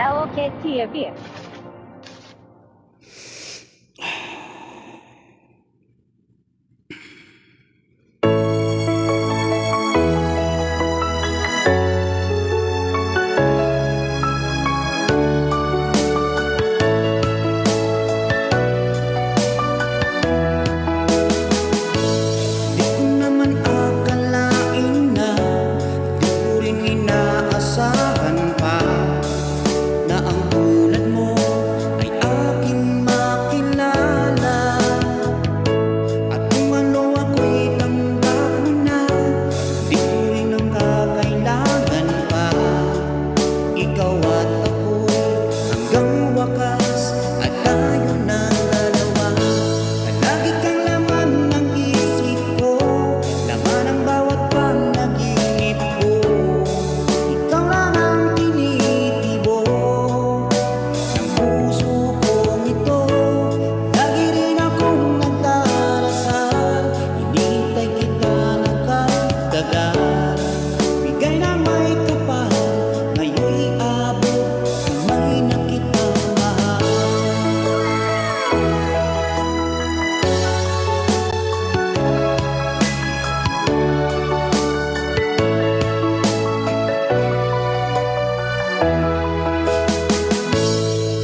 Karaoke TV. Di ko naman akalain na di ko rin inaasahan pa na ang tulad mo ay aking makilala. At kung ano ako'y tanggap mo na, di ko rin ang kakailangan pa. Ikaw at ako'y hanggang wakas at tayo ng dalawa. Palagi kang laman ng isip ko, laman ang bawat panaginip ko. Ikaw lang ang tinitibok ng puso kong ito. Lagi rin akong nagdarasal, hinintay kita ng karagdagan. Bigay na may kapal, ngayon'y abot, kamay na kita mahal.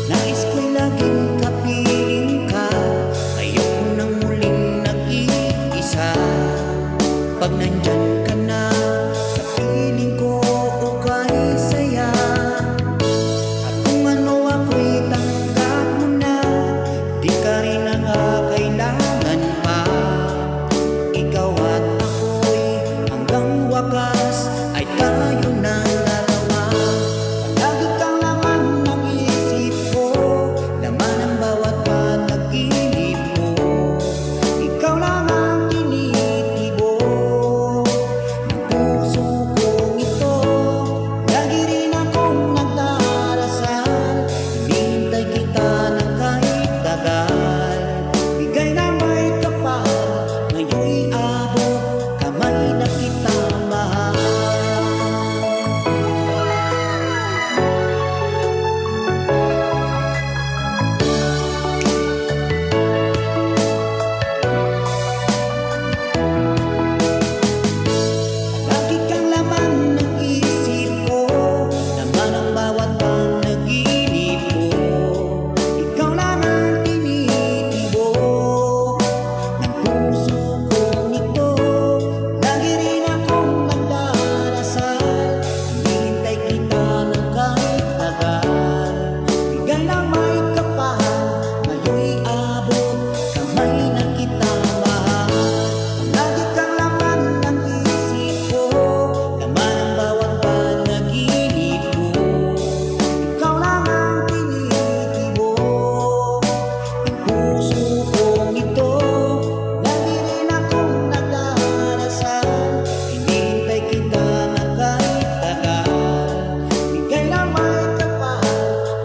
Nais ko'y laging kapiling ka, ayoko nang muling nag-iisa. Pag nandyan ka na, sa piling ko okay saya. At kung ano ako'y tanggap mo na, di ka rin nangakailangan pa. Ikaw at ako'y hanggang wakas ay tayo ng dalawa. Palagi kang laman ng isip ko, laman ang bawat panaginip ko. Ikaw lang ang tinitibok ng puso kong ito. Lagi rin akong nagdarasal, hinihintay kita ng kahit tagal. Bigay na may kapal, ngayon'y abot, kamay na kita mahal. Lagi kang laman ng isip ko, laman ang bawat panaginip ko. Ikaw lang ang tinitibok ng puso kong ito. Lagi rin akong nagdarasal, hinihintay kita ng kahit tagal. Bigay na may kapal, ngayon'y abot, kamay na kita mahal. Lagi kang laman ng isip ko, laman ang bawat panaginip ko. Ikaw lang ang tinitibok ng puso kong ito. Lagi rin akong nagdarasal, hinihintay kita ng kahit tagal. Bigay na may kapal,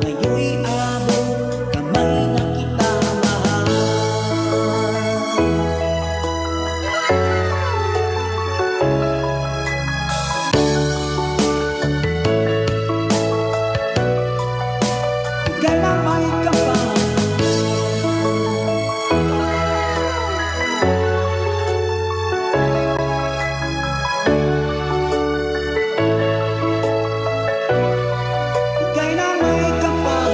ngayon'y abot, kamay na kita mahal. Bigay na may kapal. Bigay na may kapal.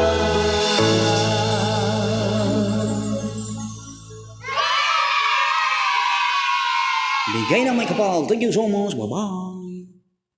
Bigay na may kapal. Thank you so much. Bye-bye.